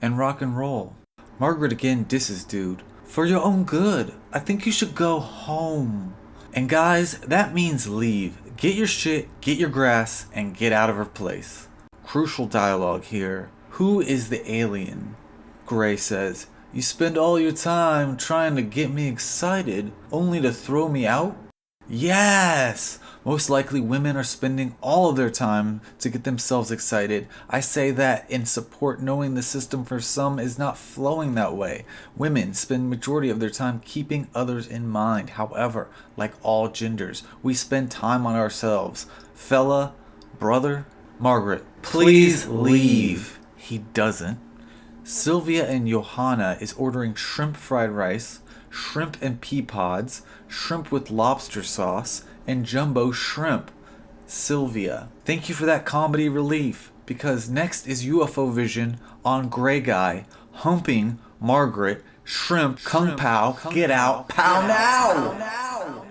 and rock and roll. Margaret again disses dude. For your own good, I think you should go home. And guys, that means leave. Get your shit, get your grass, and get out of her place. Crucial dialogue here. Who is the alien? Gray says, you spend all your time trying to get me excited, only to throw me out? Yes! Most likely women are spending all of their time to get themselves excited. I say that in support, knowing the system for some is not flowing that way. Women spend majority of their time keeping others in mind. However, like all genders, we spend time on ourselves. Fella, brother, Margaret, please leave. He doesn't. Sylvia and Johanna is ordering shrimp fried rice, shrimp and pea pods, shrimp with lobster sauce, and jumbo shrimp. Sylvia, thank you for that comedy relief, because next is UFO vision on Gray Guy, humping Margaret, shrimp, kung pao, get out, pow now!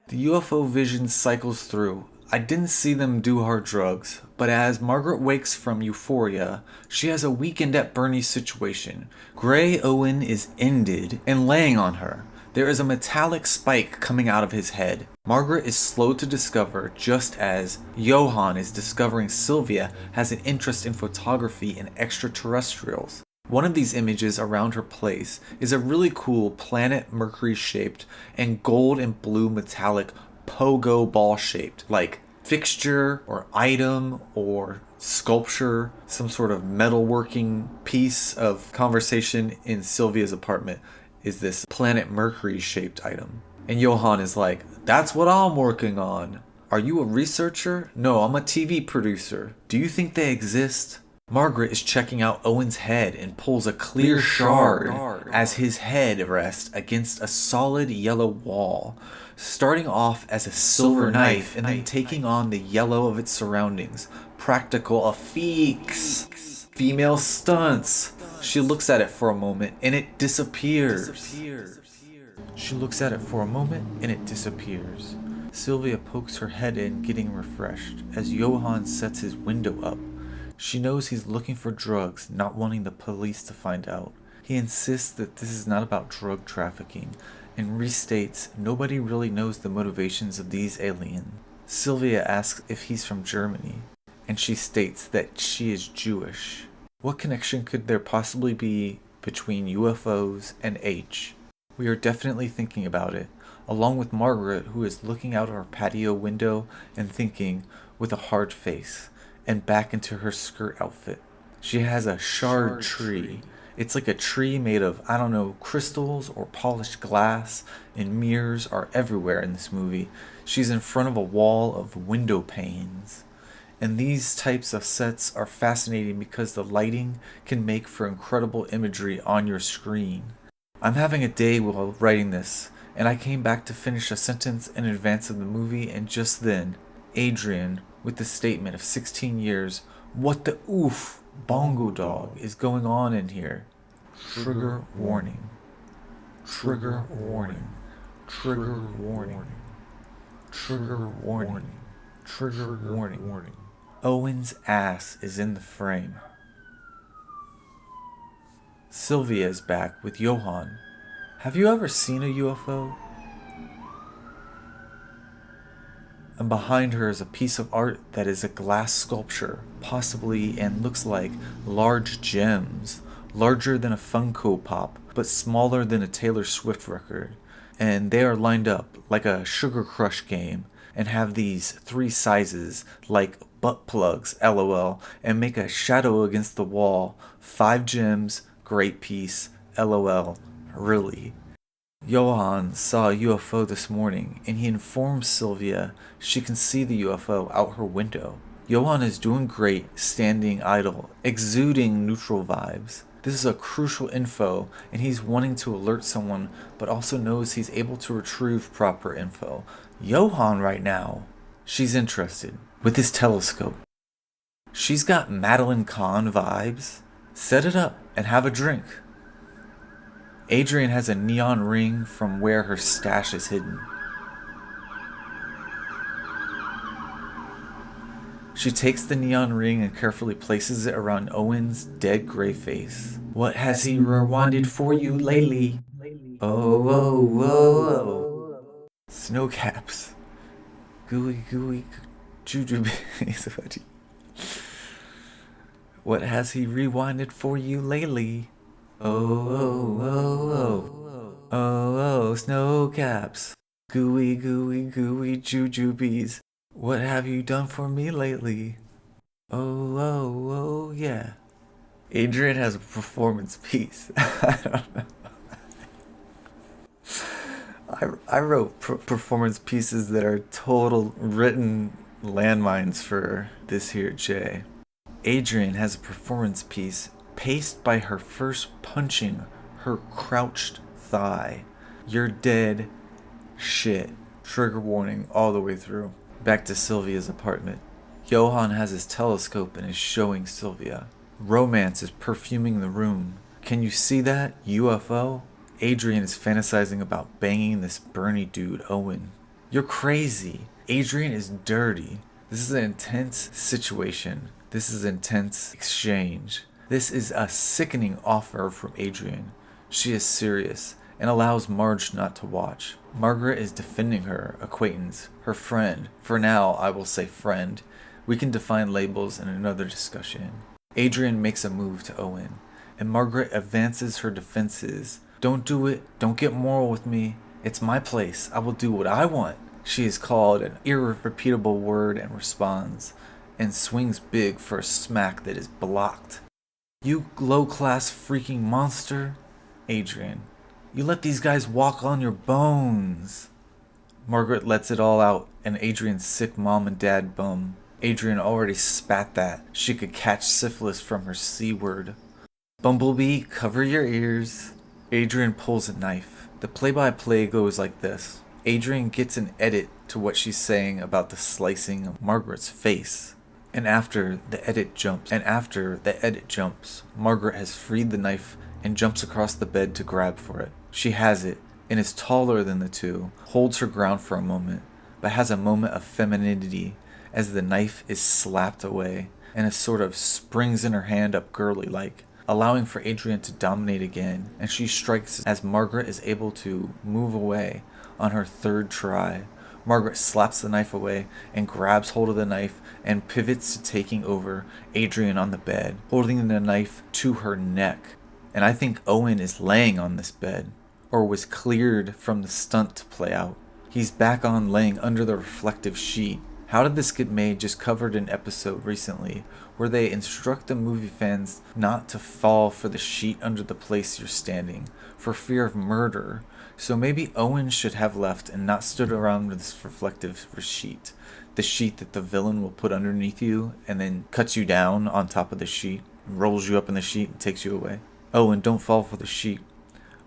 The UFO vision cycles through. I didn't see them do hard drugs, but as Margaret wakes from euphoria, she has a weekend at Bernie's situation. Gray Owen is ended and laying on her. There is a metallic spike coming out of his head. Margaret is slow to discover, just as Johann is discovering Sylvia has an interest in photography and extraterrestrials. One of these images around her place is a really cool planet Mercury shaped and gold and blue metallic pogo ball shaped, like fixture or item or sculpture, some sort of metalworking piece of conversation in Sylvia's apartment is this planet Mercury shaped item. And Johann is like, that's what I'm working on. Are you a researcher? No, I'm a TV producer. Do you think they exist? Margaret is checking out Owen's head and pulls a clear shard as his head rests against a solid yellow wall, starting off as a silver knife and then taking on the yellow of its surroundings. Practical effects. Female stunts. She looks at it for a moment and it disappears. She looks at it for a moment and it disappears. Sylvia pokes her head in, getting refreshed, as Johann sets his window up. She knows he's looking for drugs, not wanting the police to find out. He insists that this is not about drug trafficking, and restates nobody really knows the motivations of these aliens. Sylvia asks if he's from Germany, and she states that she is Jewish. What connection could there possibly be between UFOs and H? We are definitely thinking about it, along with Margaret, who is looking out our patio window and thinking with a hard face, and back into her skirt outfit. She has a shard tree. It's like a tree made of, I don't know, crystals or polished glass, and mirrors are everywhere in this movie. She's in front of a wall of window panes. And these types of sets are fascinating because the lighting can make for incredible imagery on your screen. I'm having a day while writing this, and I came back to finish a sentence in advance of the movie, and just then, Adrian, with the statement of 16 years, what the oof, bongo dog, is going on in here? Trigger warning. Trigger warning. Trigger warning. Trigger warning. Trigger warning. Owen's ass is in the frame. Sylvia is back with Johann. Have you ever seen a UFO? And behind her is a piece of art that is a glass sculpture, possibly, and looks like large gems, larger than a Funko Pop, but smaller than a Taylor Swift record. And they are lined up like a Sugar Crush game, and have these 3 sizes, like butt plugs, lol, and make a shadow against the wall. 5 gems, great piece, lol, really. Johann saw a UFO this morning, and he informs Sylvia she can see the UFO out her window. Johann is doing great, standing idle, exuding neutral vibes. This is a crucial info, and he's wanting to alert someone, but also knows he's able to retrieve proper info. Johann right now. She's interested, with his telescope. She's got Madeline Kahn vibes. Set it up and have a drink. Adrian has a neon ring from where her stash is hidden. She takes the neon ring and carefully places it around Owen's dead gray face. What has he rewinded for you lately? Oh, oh, oh, oh. Snow caps. Gooey, gooey, jujubes. What has he rewinded for you lately? Oh, oh, oh, oh. Oh, oh, snow caps. Gooey, gooey, gooey, jujubes. What have you done for me lately? Oh, oh, oh, yeah. Adrian has a performance piece. I don't know. I wrote performance pieces that are total written landmines for this here Jay. Adrian has a performance piece paced by her first punching her crouched thigh. You're dead. Shit. Trigger warning all the way through. Back to Sylvia's apartment. Johan has his telescope and is showing Sylvia. Romance is perfuming the room. Can you see that, UFO? Adrian is fantasizing about banging this Bernie dude, Owen. You're crazy. Adrian is dirty. This is an intense situation. This is intense exchange. This is a sickening offer from Adrian. She is serious and allows Marge not to watch. Margaret is defending her acquaintance, her friend. For now, I will say friend. We can define labels in another discussion. Adrian makes a move to Owen, and Margaret advances her defenses. Don't do it. Don't get moral with me. It's my place. I will do what I want. She is called an irrepeatable word and responds, and swings big for a smack that is blocked. You low-class freaking monster. Adrian, you let these guys walk on your bones. Margaret lets it all out, and Adrian's sick mom and dad bum. Adrian already spat that. She could catch syphilis from her C word. Bumblebee, cover your ears. Adrian pulls a knife. The play-by-play goes like this. Adrian gets an edit to what she's saying about the slicing of Margaret's face. And after the edit jumps, Margaret has freed the knife and jumps across the bed to grab for it. She has it, and is taller than the two, holds her ground for a moment, but has a moment of femininity as the knife is slapped away, and a sort of springs in her hand up girly-like, allowing for Adrian to dominate again, and she strikes as Margaret is able to move away on her third try. Margaret slaps the knife away and grabs hold of the knife and pivots to taking over Adrian on the bed, holding the knife to her neck. And I think Owen is laying on this bed, or was cleared from the stunt to play out. He's back on laying under the reflective sheet. How did this get made? Just covered an episode recently where they instruct the movie fans not to fall for the sheet under the place you're standing for fear of murder. So maybe Owen should have left and not stood around with this reflective sheet. The sheet that the villain will put underneath you and then cuts you down on top of the sheet, rolls you up in the sheet and takes you away. Oh, and don't fall for the sheet.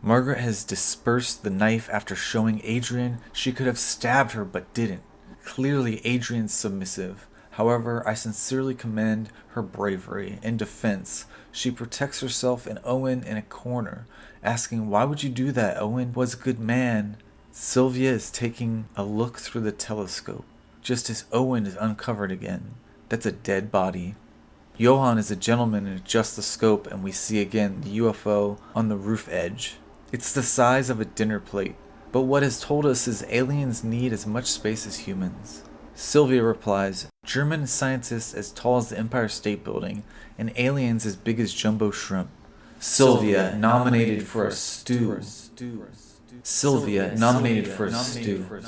Margaret has dispersed the knife after showing Adrian she could have stabbed her but didn't. Clearly Adrian's submissive. However, I sincerely commend her bravery. In defense, she protects herself and Owen in a corner, asking, "Why would you do that? Owen was a good man." Sylvia is taking a look through the telescope, just as Owen is uncovered again. That's a dead body. Johan is a gentleman and adjusts the scope, and we see again the UFO on the roof edge. It's the size of a dinner plate, but what is told us is aliens need as much space as humans. Sylvia replies, German scientists as tall as the Empire State Building, and aliens as big as jumbo shrimp. Sylvia nominated for a stew. Sylvia nominated for a stew.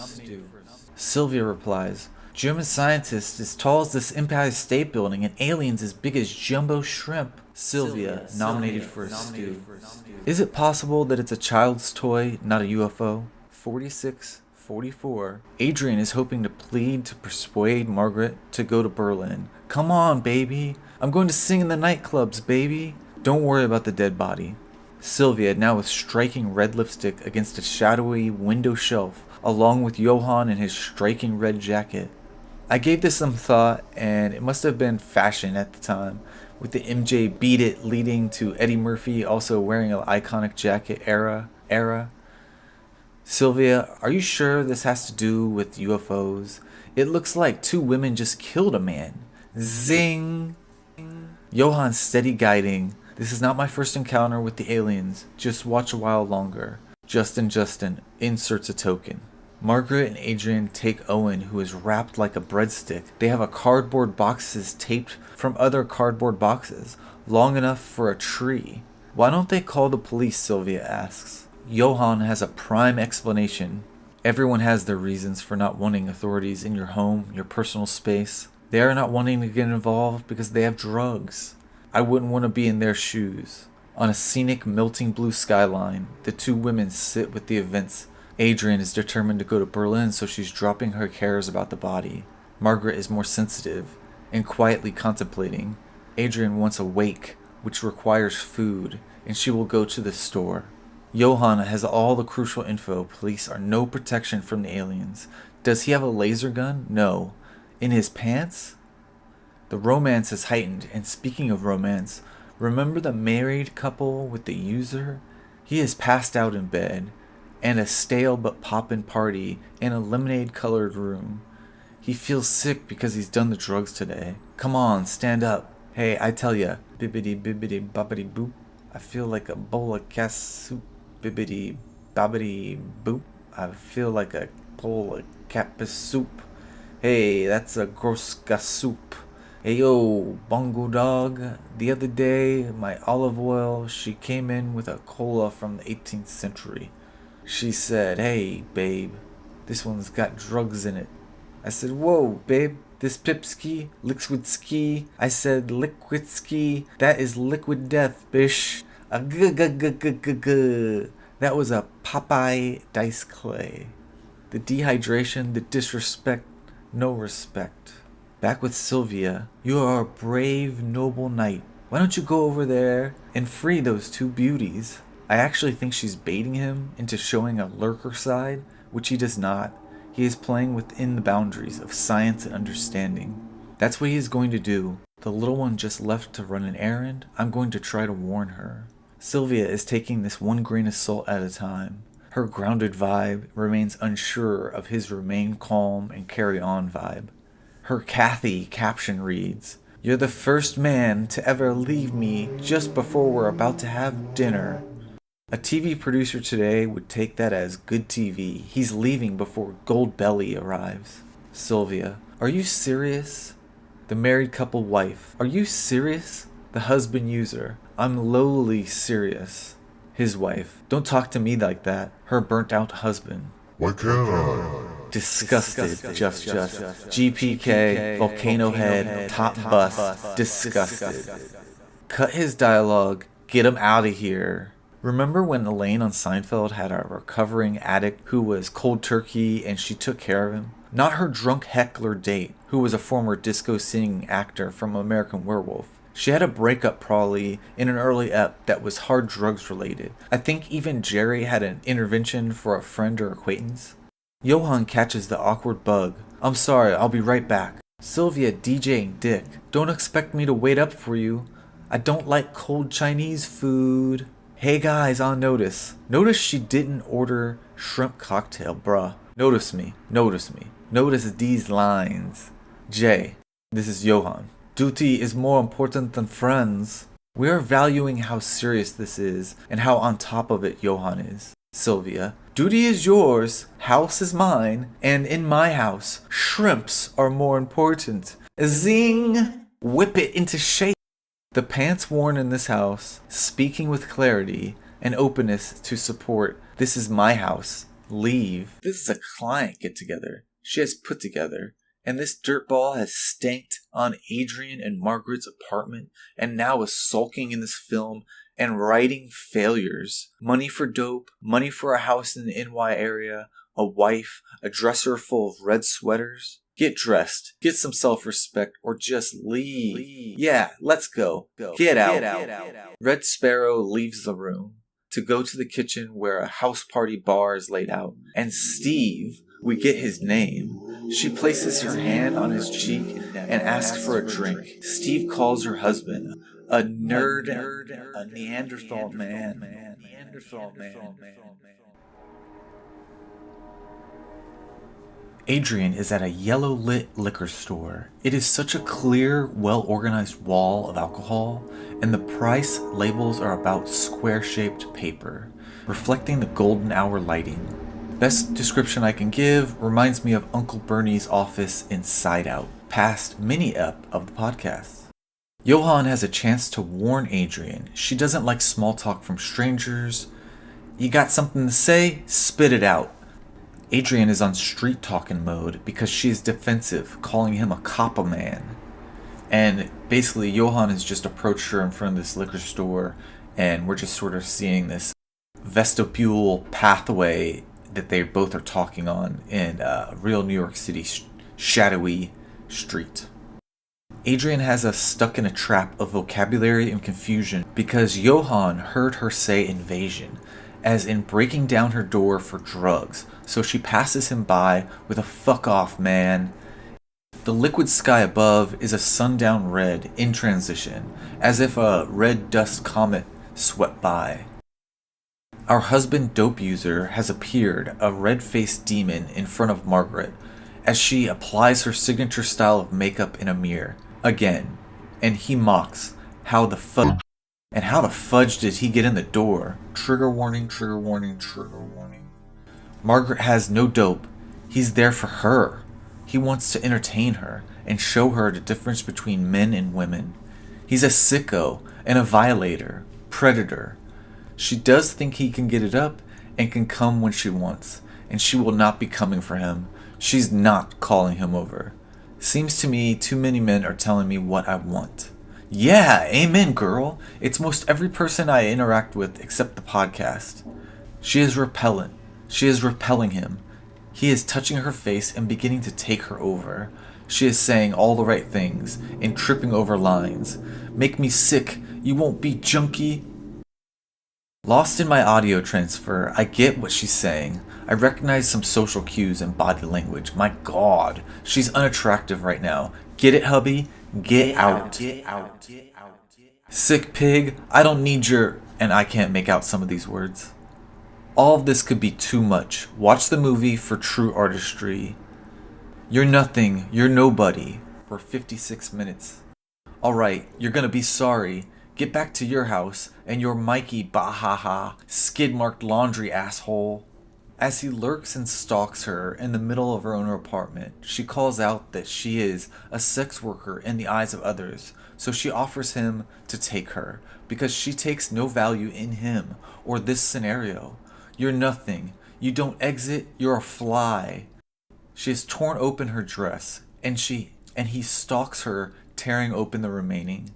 Sylvia replies, German scientists as tall as this Empire State Building and aliens as big as jumbo shrimp. Sylvia nominated for a stew. Is it possible that it's a child's toy, not a UFO? 46-44. Adrian is hoping to plead to persuade Margaret to go to Berlin. Come on, baby. I'm going to sing in the nightclubs, baby. Don't worry about the dead body. Sylvia, now with striking red lipstick against a shadowy window shelf, along with Johan in his striking red jacket. I gave this some thought, and it must have been fashion at the time, with the MJ Beat It leading to Eddie Murphy also wearing an iconic jacket era. Sylvia, are you sure this has to do with UFOs? It looks like two women just killed a man. Zing! Johan's steady guiding. This is not my first encounter with the aliens. Just watch a while longer. JustinJustin inserts a token. Margaret and Adrian take Owen, who is wrapped like a breadstick. They have a cardboard boxes taped from other cardboard boxes, long enough for a tree. Why don't they call the police, Sylvia asks. Johan has a prime explanation. Everyone has their reasons for not wanting authorities in your home, your personal space. They are not wanting to get involved because they have drugs. I wouldn't want to be in their shoes. On a scenic, melting blue skyline, the two women sit with the events. Adrian is determined to go to Berlin, so she's dropping her cares about the body. Margaret is more sensitive and quietly contemplating. Adrian wants a wake, which requires food, and she will go to the store. Johan has all the crucial info. Police are no protection from the aliens. Does he have a laser gun? No. In his pants? The romance is heightened, and speaking of romance, remember the married couple with the user? He is passed out in bed, and a stale but poppin' party in a lemonade-colored room. He feels sick because he's done the drugs today. Come on, stand up. Hey, I tell ya, bibbidi bibbidi bobbidi boop. I feel like a bowl of cat soup. Bibbidi bobbidi boop. I feel like a bowl of cat soup. Hey, that's a gross soup. Hey yo, bongo dog. The other day, my olive oil, she came in with a cola from the 18th century. She said, hey, babe, this one's got drugs in it. I said, whoa, babe, this pipski, LiquidSky. I said, LiquidSky, that is liquid death, bish. That was a Popeye dice clay. The dehydration, the disrespect, no respect. Back with Sylvia. You are a brave, noble knight. Why don't you go over there and free those two beauties? I actually think she's baiting him into showing a lurker side, which he does not. He is playing within the boundaries of science and understanding. That's what he is going to do. The little one just left to run an errand. I'm going to try to warn her. Sylvia is taking this one grain of salt at a time. Her grounded vibe remains unsure of his remain calm and carry on vibe. Her Kathy caption reads, "You're the first man to ever leave me just before we're about to have dinner." A TV producer today would take that as good TV. He's leaving before Gold Belly arrives. Sylvia, are you serious? The married couple wife, are you serious? The husband user, I'm lowly serious. His wife, don't talk to me like that. Her burnt out husband. Why can't I? Disgusted, just. GPK, volcano head, top bust, disgusted. Cut his dialogue, get him out of here. Remember when Elaine on Seinfeld had a recovering addict who was cold turkey and she took care of him? Not her drunk heckler date, who was a former disco singing actor from American Werewolf. She had a breakup probably in an early ep that was hard drugs related. I think even Jerry had an intervention for a friend or acquaintance. Johan catches the awkward bug. I'm sorry, I'll be right back. Sylvia DJing dick. Don't expect me to wait up for you. I don't like cold Chinese food. Hey guys, on notice. Notice she didn't order shrimp cocktail, bruh. Notice me. Notice these lines. Jay, this is Johan. Duty is more important than friends. We are valuing how serious this is and how on top of it Johan is. Sylvia, duty is yours, house is mine, and in my house, shrimps are more important. Zing! Whip it into shape. The pants worn in this house, speaking with clarity and openness to support. This is my house. Leave. This is a client get together. She has put together. And this dirtball has stanked on Adrian and Margaret's apartment and now is sulking in this film and writing failures. Money for dope, money for a house in the NY area, a wife, a dresser full of red sweaters. Get dressed, get some self-respect, or just leave. Yeah, let's go. Get out. Red Sparrow leaves the room to go to the kitchen where a house party bar is laid out. And Steve, we get his name. She places her hand on his cheek and asks for a drink. Steve calls her husband a nerd, a Neanderthal man. Adrian is at a yellow-lit liquor store. It is such a clear, well-organized wall of alcohol, and the price labels are about square-shaped paper, reflecting the golden hour lighting. Best description I can give reminds me of Uncle Bernie's office in Side Out, past mini-ep of the podcast. Johan has a chance to warn Adrian. She doesn't like small talk from strangers. You got something to say? Spit it out. Adrian is on street talking mode because she is defensive, calling him a coppa man. And basically Johan has just approached her in front of this liquor store, and we're just sort of seeing this vestibule pathway that they both are talking on in a real New York City shadowy street. Adrian has us stuck in a trap of vocabulary and confusion because Johan heard her say invasion, as in breaking down her door for drugs, so she passes him by with a fuck off, man. The liquid sky above is a sundown red in transition, as if a red dust comet swept by. Our husband dope user has appeared, a red-faced demon in front of Margaret, as she applies her signature style of makeup in a mirror, again, and he mocks, how the fudge did he get in the door? Trigger warning, trigger warning, trigger warning. Margaret has no dope. He's there for her. He wants to entertain her and show her the difference between men and women. He's a sicko and a violator, predator. She does think he can get it up and can come when she wants, and she will not be coming for him. She's not calling him over. Seems to me too many men are telling me what I want. Yeah, amen, girl. It's most every person I interact with except the podcast. She is repellent. She is repelling him. He is touching her face and beginning to take her over. She is saying all the right things and tripping over lines. Make me sick. You won't be junkie. Lost in my audio transfer, I get what she's saying. I recognize some social cues and body language. My God, she's unattractive right now. Get it, hubby? Get out. Sick pig, I don't need your... And I can't make out some of these words. All of this could be too much. Watch the movie for true artistry. You're nothing. You're nobody. For 56 minutes. Alright, you're gonna be sorry. Get back to your house and your Mikey bahaha skid-marked laundry asshole. As he lurks and stalks her in the middle of her own apartment, she calls out that she is a sex worker in the eyes of others, so she offers him to take her, because she takes no value in him or this scenario. You're nothing. You don't exit, you're a fly. She has torn open her dress, and he stalks her, tearing open the remaining.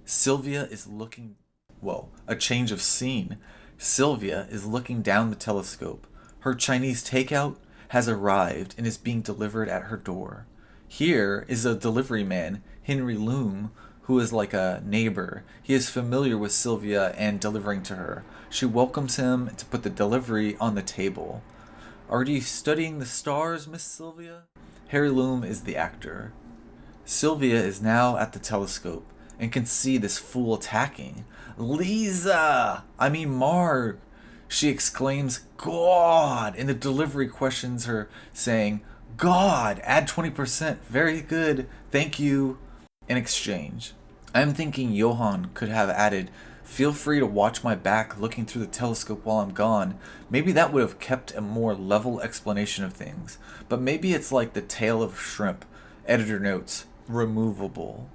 Sylvia is looking... Whoa, a change of scene. Sylvia is looking down the telescope. Her Chinese takeout has arrived and is being delivered at her door. Here is a delivery man, Henry Loom, who is like a neighbor. He is familiar with Sylvia and delivering to her. She welcomes him to put the delivery on the table. Are you studying the stars, Miss Sylvia? Harry Loom is the actor. Sylvia is now at the telescope and can see this fool attacking. Marg! She exclaims, God! And the delivery questions her, saying, God, add 20%, very good, thank you, in exchange. I am thinking Johan could have added, feel free to watch my back looking through the telescope while I'm gone. Maybe that would have kept a more level explanation of things. But maybe it's like the tail of shrimp. Editor notes, removable.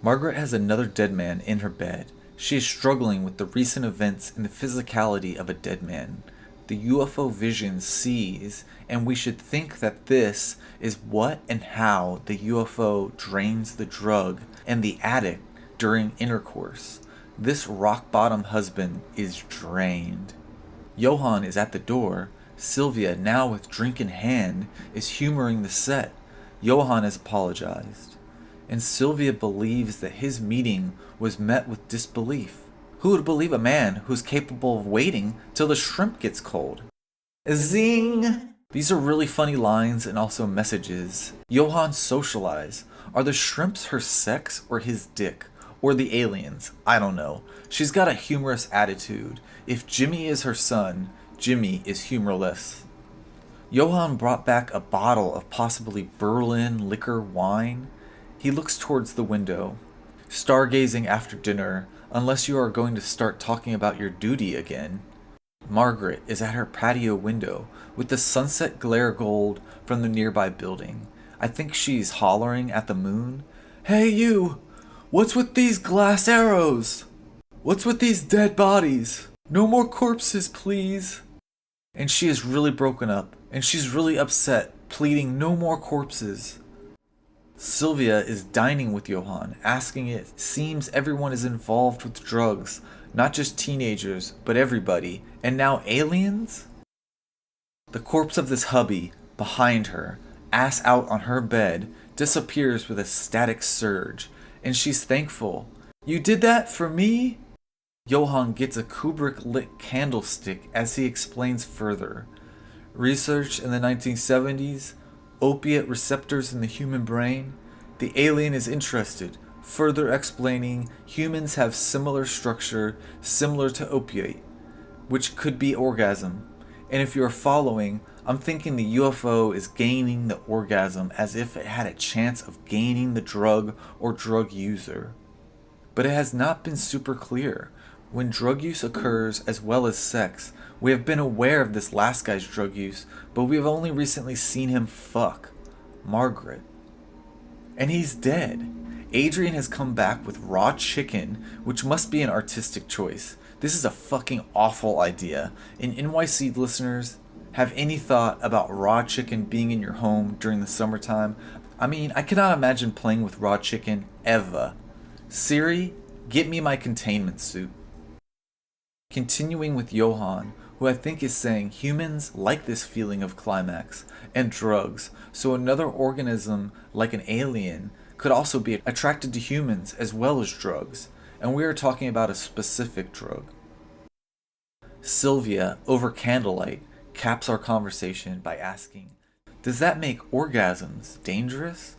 Margaret has another dead man in her bed. She is struggling with the recent events and the physicality of a dead man. The UFO vision sees, and we should think that this is what and how the UFO drains the drug and the addict during intercourse. This rock-bottom husband is drained. Johan is at the door. Sylvia, now with drink in hand, is humoring the set. Johan has apologized. And Sylvia believes that his meeting was met with disbelief. Who would believe a man who's capable of waiting till the shrimp gets cold? Zing! These are really funny lines and also messages. Johan socialize. Are the shrimps her sex or his dick? Or the aliens? I don't know. She's got a humorous attitude. If Jimmy is her son, Jimmy is humorless. Johann brought back a bottle of possibly Berlin liquor wine. He looks towards the window. Stargazing after dinner, unless you are going to start talking about your duty again. Margaret is at her patio window with the sunset glare gold from the nearby building. I think she's hollering at the moon. Hey you! What's with these glass arrows? What's with these dead bodies? No more corpses, please. And she is really broken up, and she's really upset, pleading no more corpses. Sylvia is dining with Johann, asking it seems everyone is involved with drugs, not just teenagers, but everybody, and now aliens? The corpse of this hubby, behind her, ass out on her bed, disappears with a static surge, and she's thankful. You did that for me? Johann gets a Kubrick-lit candlestick as he explains further. Research in the 1970s, opiate receptors in the human brain. The alien is interested, further explaining humans have similar structure, similar to opiate, which could be orgasm. And if you're following, I'm thinking the UFO is gaining the orgasm as if it had a chance of gaining the drug or drug user. But it has not been super clear. When drug use occurs as well as sex, we have been aware of this last guy's drug use, but we have only recently seen him fuck Margaret. And he's dead. Adrian has come back with raw chicken, which must be an artistic choice. This is a fucking awful idea. And NYC listeners, have any thought about raw chicken being in your home during the summertime? I mean, I cannot imagine playing with raw chicken ever. Siri, get me my containment suit. Continuing with Johann, who I think is saying humans like this feeling of climax and drugs, so another organism like an alien could also be attracted to humans as well as drugs, and we are talking about a specific drug. Sylvia, over candlelight, caps our conversation by asking, does that make orgasms dangerous?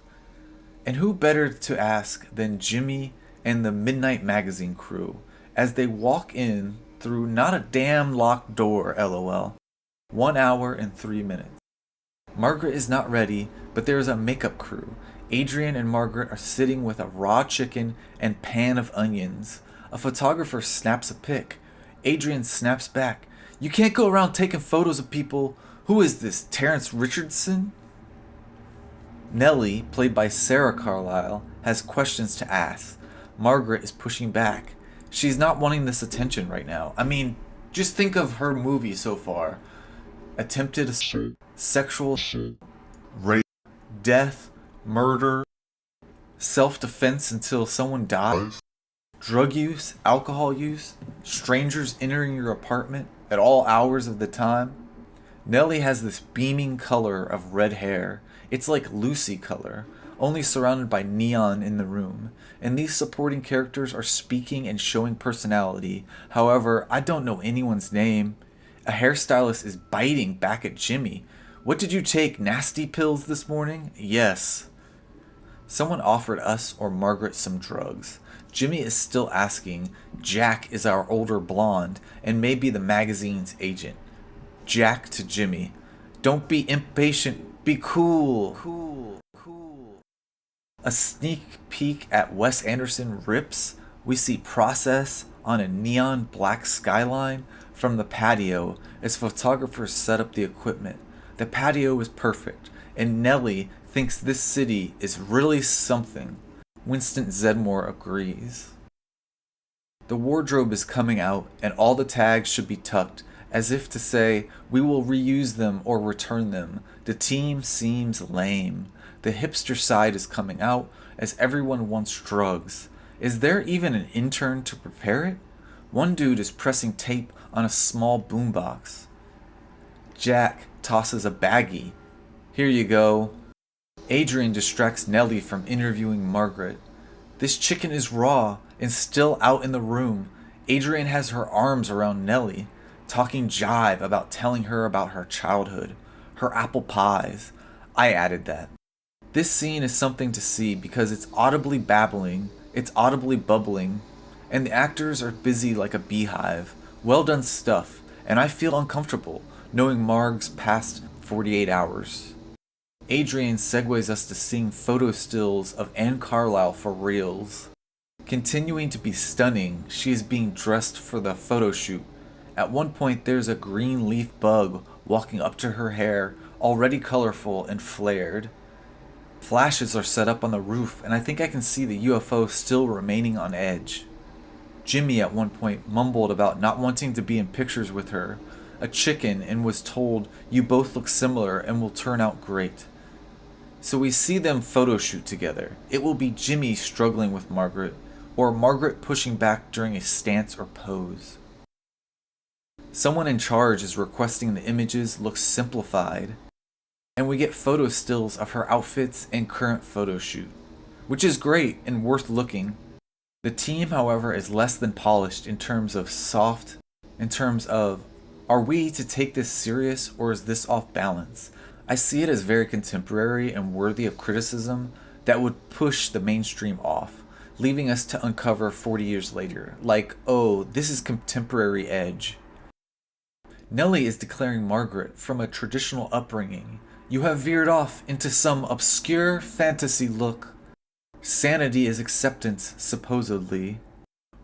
And who better to ask than Jimmy and the Midnight Magazine crew as they walk in through not a damn locked door, lol. 1 hour and 3 minutes. Margaret is not ready, but there is a makeup crew. Adrian and Margaret are sitting with a raw chicken and pan of onions. A photographer snaps a pic. Adrian snaps back. You can't go around taking photos of people. Who is this, Terrence Richardson? Nellie, played by Sarah Carlisle, has questions to ask. Margaret is pushing back. She's not wanting this attention right now. I mean, just think of her movie so far. Attempted sexual rape, death, murder, self-defense until someone dies, drug use, alcohol use, strangers entering your apartment at all hours of the time. Nellie has this beaming color of red hair. It's like Lucy color, only surrounded by neon in the room, and these supporting characters are speaking and showing personality. However, I don't know anyone's name. A hairstylist is biting back at Jimmy. What did you take, nasty pills this morning? Yes. Someone offered us or Margaret some drugs. Jimmy is still asking. Jack is our older blonde and may be the magazine's agent. Jack to Jimmy. Don't be impatient, be cool. A sneak peek at Wes Anderson rips. We see process on a neon black skyline from the patio as photographers set up the equipment. The patio is perfect, and Nellie thinks this city is really something. Winston Zedmore agrees. The wardrobe is coming out, and all the tags should be tucked, as if to say, we will reuse them or return them. The team seems lame. The hipster side is coming out, as everyone wants drugs. Is there even an intern to prepare it? One dude is pressing tape on a small boombox. Jack tosses a baggie. Here you go. Adrian distracts Nellie from interviewing Margaret. This chicken is raw and still out in the room. Adrian has her arms around Nellie, talking jive about telling her about her childhood, her apple pies. I added that. This scene is something to see because it's audibly babbling, it's audibly bubbling, and the actors are busy like a beehive. Well done stuff, and I feel uncomfortable knowing Marg's past 48 hours. Adrian segues us to seeing photo stills of Anne Carlisle for reals. Continuing to be stunning, she is being dressed for the photo shoot. At one point there's a green leaf bug walking up to her hair, already colorful and flared. Flashes are set up on the roof, and I think I can see the UFO still remaining on edge. Jimmy at one point mumbled about not wanting to be in pictures with her, a chicken, and was told, "You both look similar and will turn out great." So we see them photo shoot together. It will be Jimmy struggling with Margaret, or Margaret pushing back during a stance or pose. Someone in charge is requesting the images look simplified, and we get photo stills of her outfits and current photo shoot, which is great and worth looking. The team, however, is less than polished in terms of are we to take this serious or is this off balance? I see it as very contemporary and worthy of criticism that would push the mainstream off, leaving us to uncover 40 years later, like, oh, this is contemporary edge. Nellie is declaring Margaret from a traditional upbringing. You have veered off into some obscure fantasy look. Sanity is acceptance, supposedly.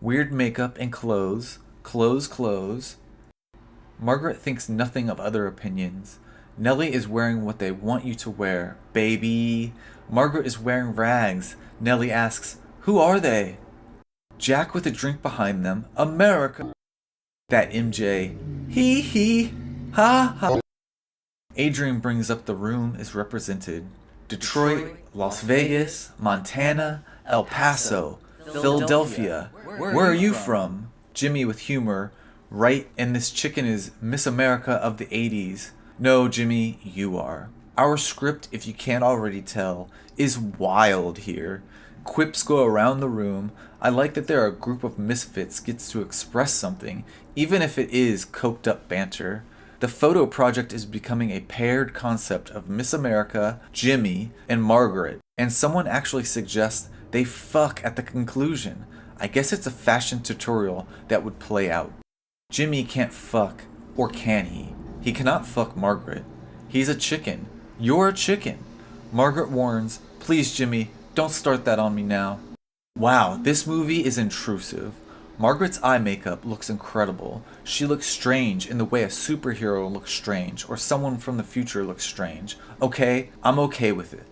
Weird makeup and clothes. Margaret thinks nothing of other opinions. Nellie is wearing what they want you to wear, baby. Margaret is wearing rags. Nellie asks, who are they? Jack with a drink behind them. America. That MJ. Hee, ha, ha. Adrian brings up the room is represented. Detroit, Las Vegas, Montana, El Paso, Philadelphia. Where are you from? Jimmy with humor. Right, and this chicken is Miss America of the 80s. No, Jimmy, you are. Our script, if you can't already tell, is wild here. Quips go around the room. I like that there are a group of misfits gets to express something, even if it is coked up banter. The photo project is becoming a paired concept of Miss America, Jimmy, and Margaret, and someone actually suggests they fuck at the conclusion. I guess it's a fashion tutorial that would play out. Jimmy can't fuck, or can he? He cannot fuck Margaret. He's a chicken. You're a chicken. Margaret warns, please Jimmy, don't start that on me now. Wow, this movie is intrusive. Margaret's eye makeup looks incredible. She looks strange in the way a superhero looks strange, or someone from the future looks strange. Okay, I'm okay with it.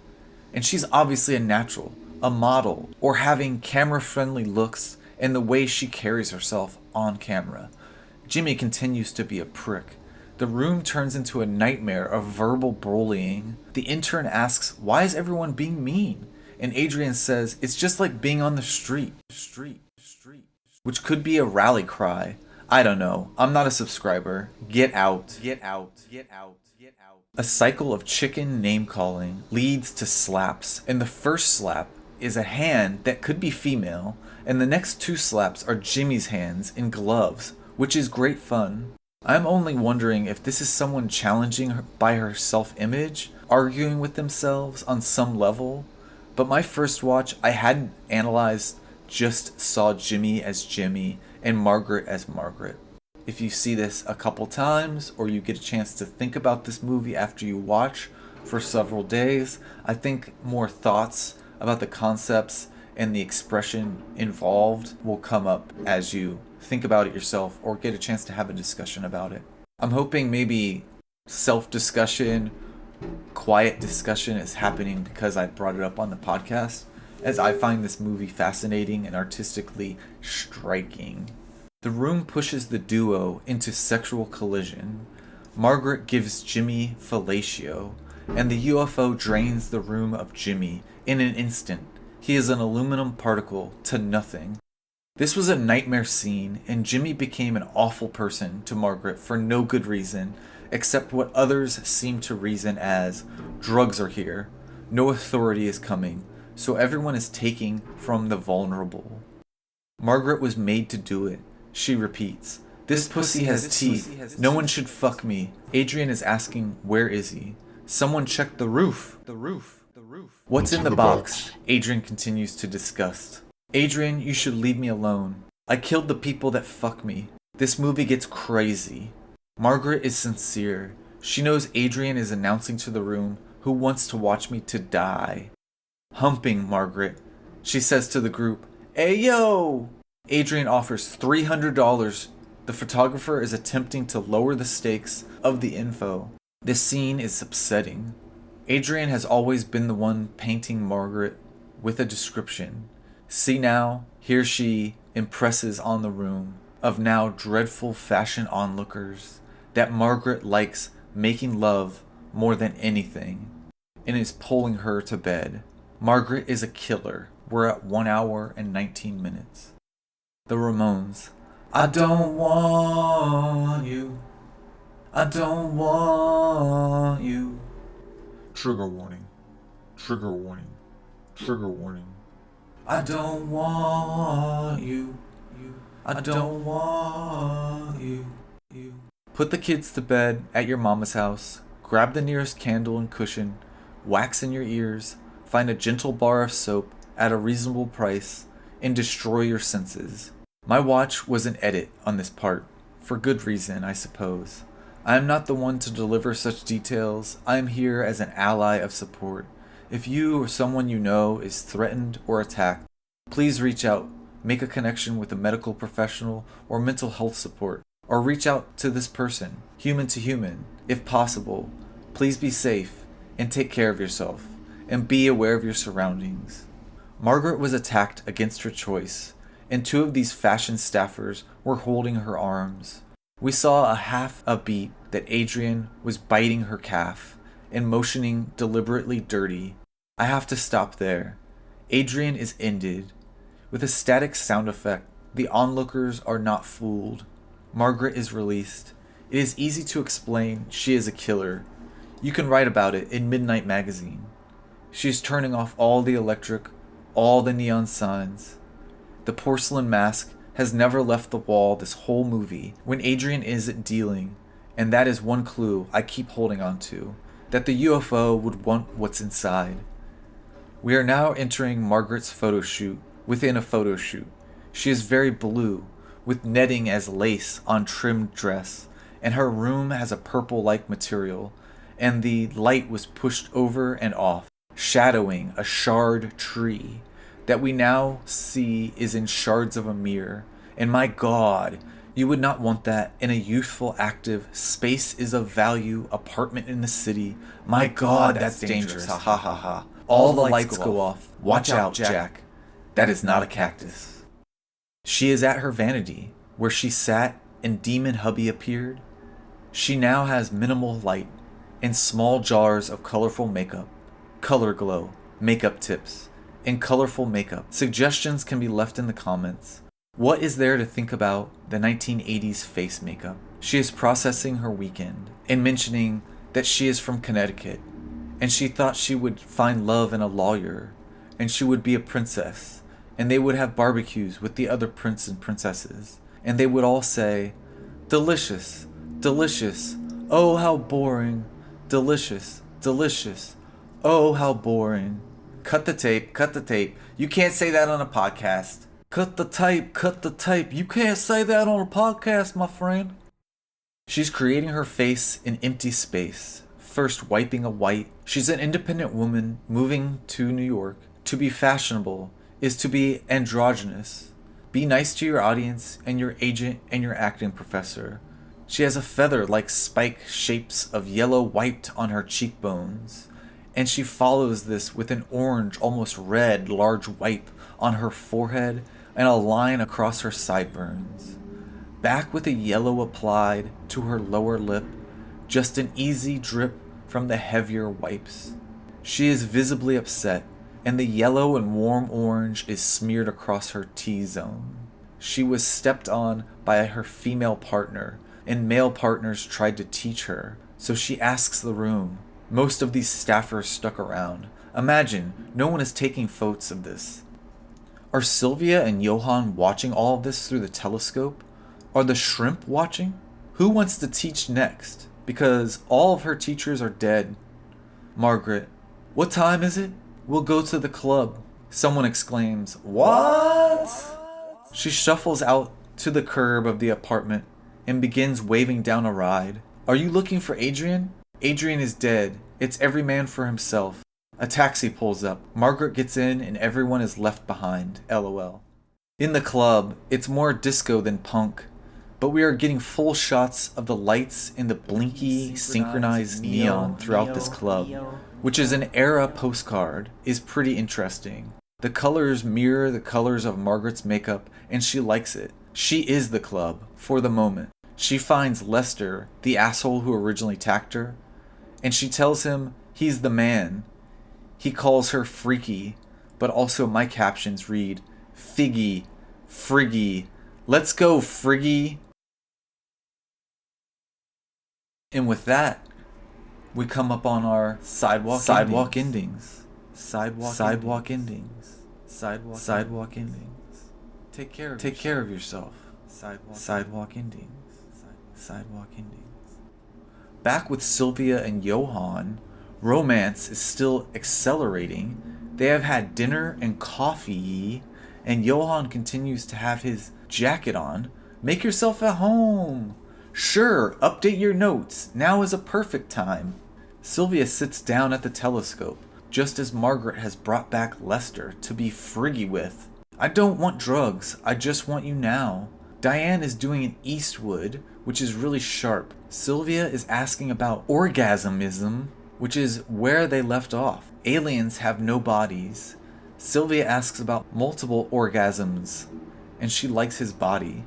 And she's obviously a natural, a model, or having camera-friendly looks and the way she carries herself on camera. Jimmy continues to be a prick. The room turns into a nightmare of verbal bullying. The intern asks, why is everyone being mean? And Adrian says, it's just like being on the street. Which could be a rally cry. I don't know. I'm not a subscriber. Get out. A cycle of chicken name calling leads to slaps, and the first slap is a hand that could be female, and the next two slaps are Jimmy's hands in gloves, which is great fun. I'm only wondering if this is someone challenging her by her self-image, arguing with themselves on some level. But my first watch, I hadn't analyzed, just saw Jimmy as Jimmy and Margaret as Margaret. If you see this a couple times, or you get a chance to think about this movie after you watch for several days, I think more thoughts about the concepts and the expression involved will come up as you think about it yourself or get a chance to have a discussion about it. I'm hoping maybe self-discussion, quiet discussion is happening because I brought it up on the podcast, as I find this movie fascinating and artistically striking. The room pushes the duo into sexual collision. Margaret gives Jimmy fellatio, and the UFO drains the room of Jimmy in an instant. He is an aluminum particle to nothing. This was a nightmare scene, and Jimmy became an awful person to Margaret for no good reason, except what others seem to reason as, drugs are here, no authority is coming, so everyone is taking from the vulnerable. Margaret was made to do it. She repeats, this pussy has teeth, no one should fuck me. Adrian is asking, where is he? Someone check the roof. What's in the box? Adrian continues to disgust. Adrian, you should leave me alone. I killed the people that fuck me. This movie gets crazy. Margaret is sincere. She knows Adrian is announcing to the room who wants to watch me to die. Humping Margaret, she says to the group, "Hey yo!" Adrian offers $300. The photographer is attempting to lower the stakes of the info. This scene is upsetting. Adrian has always been the one painting Margaret with a description. See now, here she impresses on the room of now dreadful fashion onlookers that Margaret likes making love more than anything and is pulling her to bed. Margaret is a killer. We're at 1 hour and 19 minutes. The Ramones. I don't want you. I don't want you. Trigger warning. Trigger warning. Trigger warning. I don't want you. I don't want you. Put the kids to bed at your mama's house. Grab the nearest candle and cushion. Wax in your ears. Find a gentle bar of soap at a reasonable price. And destroy your senses. My watch was an edit on this part. For good reason, I suppose. I am not the one to deliver such details. I am here as an ally of support. If you or someone you know is threatened or attacked, please reach out, make a connection with a medical professional or mental health support, or reach out to this person, human to human, if possible. Please be safe and take care of yourself, and be aware of your surroundings. Margaret was attacked against her choice, and 2 of these fashion staffers were holding her arms. We saw a half a beat that Adrian was biting her calf and motioning deliberately dirty. I have to stop there. Adrian is ended. With a static sound effect, the onlookers are not fooled. Margaret is released. It is easy to explain she is a killer. You can write about it in Midnight Magazine. She is turning off all the electric, all the neon signs. The porcelain mask has never left the wall this whole movie when Adrian isn't dealing, and that is one clue I keep holding on to, that the UFO would want what's inside. We are now entering Margaret's photo shoot within a photo shoot. She is very blue, with netting as lace on trimmed dress, and her room has a purple-like material, and the light was pushed over and off, shadowing a shard tree that we now see is in shards of a mirror. And my God, you would not want that in a youthful, active, space is of value apartment in the city. My God, that's dangerous. Ha ha ha ha. All the lights go off. Watch out, Jack. That is not a cactus. She is at her vanity, where she sat and Demon Hubby appeared. She now has minimal light and small jars of colorful makeup, color glow, makeup tips, and colorful makeup. Suggestions can be left in the comments. What is there to think about the 1980s face makeup? She is processing her weekend and mentioning that she is from Connecticut and she thought she would find love in a lawyer and she would be a princess and they would have barbecues with the other prince and princesses and they would all say, "Delicious, delicious, oh how boring, delicious, delicious, oh how boring." Cut the tape, cut the tape. You can't say that on a podcast. Cut the tape, cut the tape. You can't say that on a podcast, my friend. She's creating her face in empty space, first wiping a white. She's an independent woman moving to New York. To be fashionable is to be androgynous. Be nice to your audience and your agent and your acting professor. She has a feather like spike shapes of yellow wiped on her cheekbones. And she follows this with an orange, almost red, large wipe on her forehead and a line across her sideburns. Back with a yellow applied to her lower lip, just an easy drip from the heavier wipes. She is visibly upset, and the yellow and warm orange is smeared across her T-zone. She was stepped on by her female partner, and male partners tried to teach her, so she asks the room. Most of these staffers stuck around. Imagine, no one is taking photos of this. Are Sylvia and Johan watching all of this through the telescope? Are the shrimp watching? Who wants to teach next? Because all of her teachers are dead. Margaret, what time is it? We'll go to the club. Someone exclaims, "What?" She shuffles out to the curb of the apartment and begins waving down a ride. Are you looking for Adrian? Adrian is dead. It's every man for himself. A taxi pulls up. Margaret gets in and everyone is left behind. LOL. In the club, it's more disco than punk, but we are getting full shots of the lights in the blinky, synchronized neon throughout this club, which is an era postcard, is pretty interesting. The colors mirror the colors of Margaret's makeup, and she likes it. She is the club, for the moment. She finds Lester, the asshole who originally attacked her, and she tells him he's the man. He calls her freaky, but also my captions read, Figgy, Friggy, let's go Friggy. And with that, we come up on our sidewalk endings. Sidewalk endings. Take care of yourself. Sidewalk endings. Back with Sylvia and Johan, romance is still accelerating. They have had dinner and coffee, and Johan continues to have his jacket on. Make yourself at home. Sure, update your notes. Now is a perfect time. Sylvia sits down at the telescope, just as Margaret has brought back Lester to be friggy with. I don't want drugs, I just want you now. Diane is doing an Eastwood, which is really sharp. Sylvia is asking about orgasmism, which is where they left off. Aliens have no bodies. Sylvia asks about multiple orgasms, and she likes his body.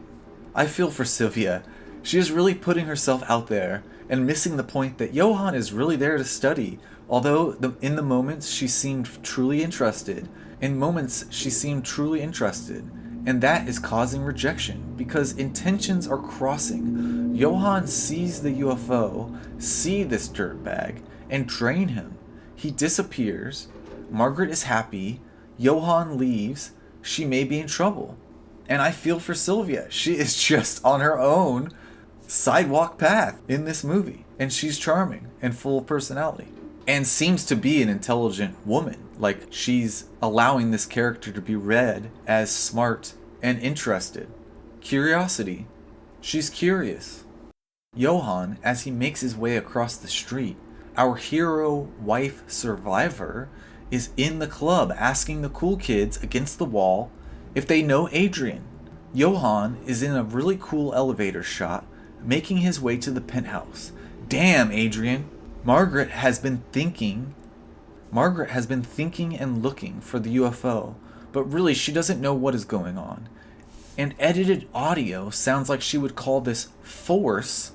I feel for Sylvia. She is really putting herself out there and missing the point that Johan is really there to study. Although in the moments she seemed truly interested. In moments she seemed truly interested. And that is causing rejection because intentions are crossing. Johan sees the UFO, see this dirtbag, and drain him. He disappears. Margaret is happy. Johan leaves. She may be in trouble. And I feel for Sylvia. She is just on her own sidewalk path in this movie. And she's charming and full of personality. And seems to be an intelligent woman. Like, she's allowing this character to be read as smart and interested. Curiosity. She's curious. Johan, as he makes his way across the street, our hero wife survivor, is in the club asking the cool kids against the wall if they know Adrian. Johan is in a really cool elevator shot, making his way to the penthouse. Damn, Adrian. Margaret has been thinking and looking for the UFO, but really she doesn't know what is going on. And edited audio sounds like she would call this force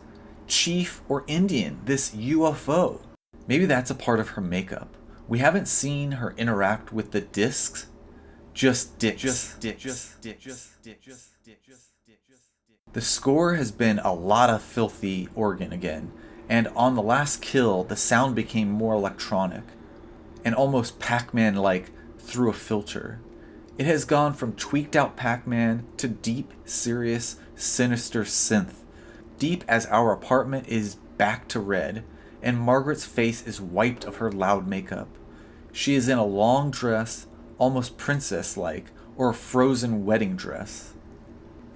Chief or Indian, this UFO. Maybe that's a part of her makeup. We haven't seen her interact with the discs. Just dicks. The score has been a lot of filthy organ again, and on the last kill, the sound became more electronic, and almost Pac-Man-like through a filter. It has gone from tweaked out Pac-Man to deep, serious, sinister synth. Deep as our apartment is back to red, and Margaret's face is wiped of her loud makeup. She is in a long dress, almost princess-like, or a frozen wedding dress.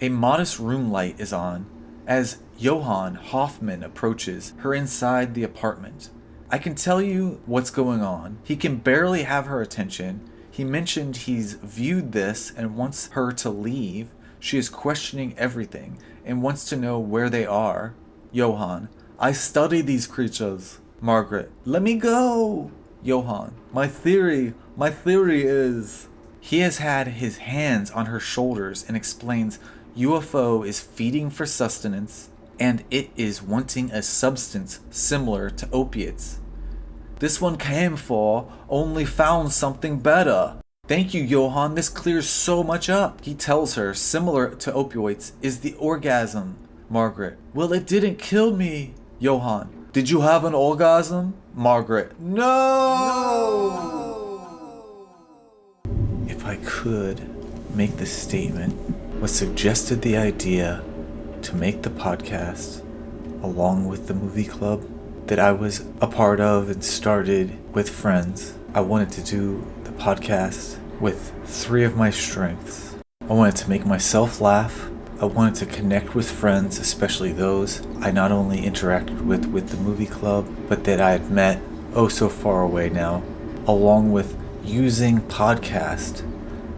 A modest room light is on as Johann Hoffman approaches her inside the apartment. I can tell you what's going on. He can barely have her attention. He mentioned he's viewed this and wants her to leave. She is questioning everything and wants to know where they are. Johann, I study these creatures. Margaret, let me go. Johann, my theory is... He has had his hands on her shoulders and explains UFO is feeding for sustenance and it is wanting a substance similar to opiates. This one came for, only found something better. Thank you, Johann, this clears so much up. He tells her similar to opioids is the orgasm. Margaret, well, it didn't kill me. Johann, did you have an orgasm? Margaret, no! If I could make this statement, what suggested the idea to make the podcast along with the movie club that I was a part of and started with friends. I wanted to do the podcast with 3 of my strengths. I wanted to make myself laugh, I wanted to connect with friends, especially those I not only interacted with the movie club, but that I had met oh so far away now, along with using podcast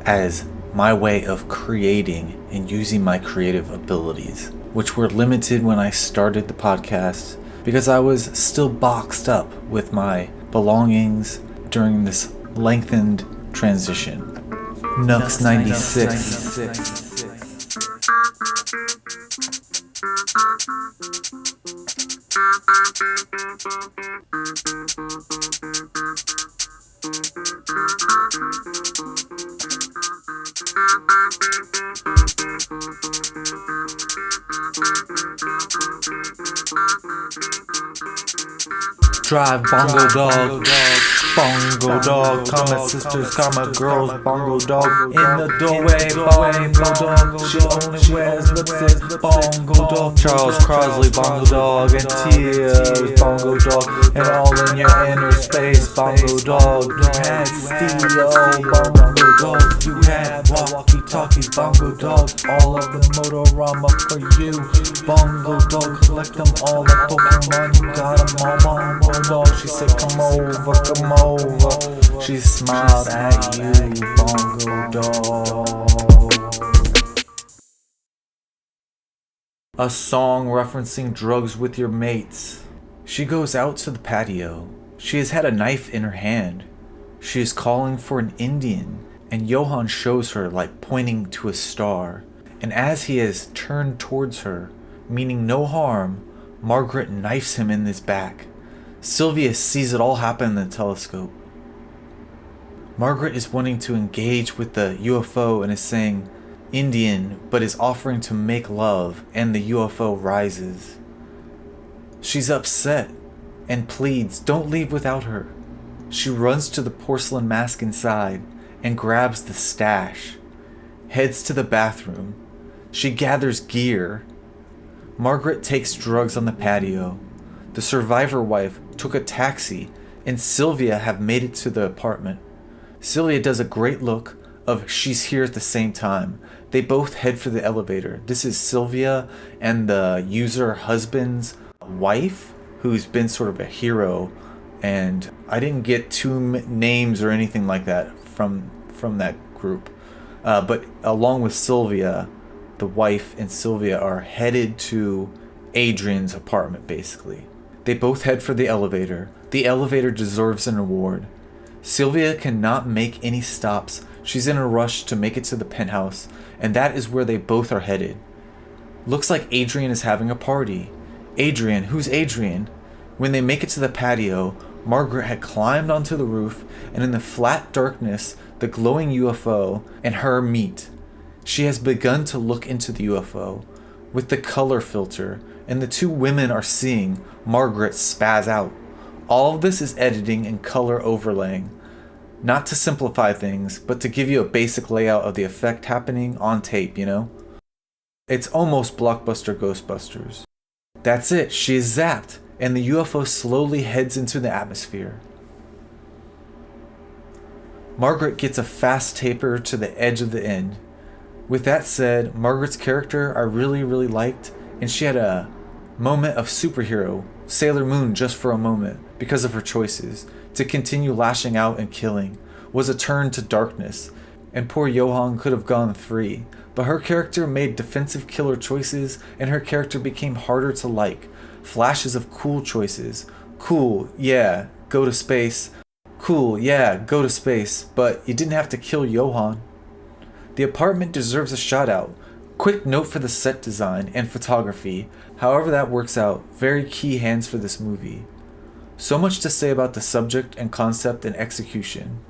as my way of creating and using my creative abilities, which were limited when I started the podcast because I was still boxed up with my belongings during this lengthened transition. Nux 96. Drive bongo dog, bongo dog, comma sisters, comma girls, bongo dog, in the doorway, bongo dog, she only wears lipstick, bongo dog, Charles Crosley, bongo dog, and tears, bongo dog, and all in your inner space, bongo dog, you had steel, bongo dog, you had walkie-talkies, bongo dog, all of the motorama for you, bongo dog, collect them all like Pokemon, you got them all, bongo dog, she said come over, come over, she smiled at you, bongo dog. A song referencing drugs with your mates. She goes out to the patio. She has had a knife in her hand. She is calling for an Indian, and Johan shows her like pointing to a star. And as he has turned towards her, meaning no harm, Margaret knifes him in his back. Sylvia sees it all happen in the telescope. Margaret is wanting to engage with the UFO and is saying Indian, but is offering to make love, and the UFO rises. She's upset and pleads, don't leave without her. She runs to the porcelain mask inside and grabs the stash, heads to the bathroom. She gathers gear. Margaret takes drugs on the patio. The survivor wife took a taxi, and Sylvia have made it to the apartment. Sylvia does a great look of she's here at the same time. They both head for the elevator. This is Sylvia and the user husband's wife, who's been sort of a hero, and I didn't get two names or anything like that from that group. But along with Sylvia, the wife and Sylvia are headed to Adrian's apartment, basically. They both head for the elevator. The elevator deserves an award. Sylvia cannot make any stops. She's in a rush to make it to the penthouse, and that is where they both are headed. Looks like Adrian is having a party. Adrian, who's Adrian? When they make it to the patio, Margaret had climbed onto the roof, and in the flat darkness, the glowing UFO and her meet. She has begun to look into the UFO with the color filter, and the two women are seeing Margaret spaz out. All of this is editing and color overlaying. Not to simplify things, but to give you a basic layout of the effect happening on tape, you know? It's almost Blockbuster Ghostbusters. That's it, she is zapped, and the UFO slowly heads into the atmosphere. Margaret gets a fast taper to the edge of the end. With that said, Margaret's character I really liked, and she had a moment of superhero, Sailor Moon just for a moment, because of her choices. To continue lashing out and killing was a turn to darkness, and poor Johan could have gone free, but her character made defensive killer choices, and her character became harder to like. Flashes of cool choices. Cool, yeah, go to space. Cool, yeah, go to space, but you didn't have to kill Johan. The apartment deserves a shout out. Quick note for the set design and photography. However that works out, very key hands for this movie. So much to say about the subject and concept and execution.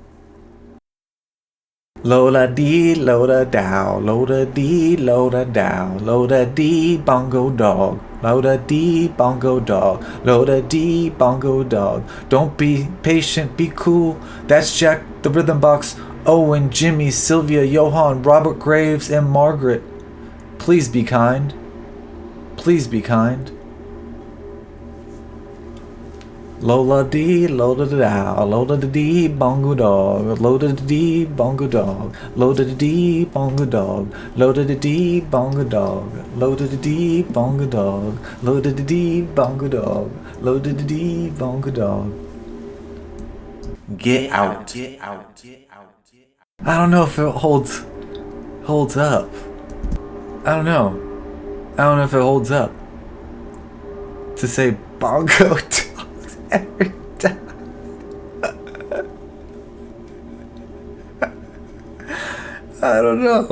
Lola dee, loda dow, loda dee, loda dow, loda dee, bongo dog, loda dee, bongo dog, loda dee, bongo dog. Don't be patient, be cool. That's Jack the Rhythm Box, Owen, Jimmy, Sylvia, Johan, Robert Graves, and Margaret. Please be kind. Please be kind. Lola dee, Lola da, Lola dee, bongo dog, Lola dee, bongo dog, Lola dee, bongo dog, Lola dee, bongo dog, Lola dee, bongo dog, Lola dee, bongo dog, Lola dee, bongo dog. Get out. Get out. Get out. I don't know if it holds up. I don't know. I don't know if it holds up to say bongo dogs every time. I don't know.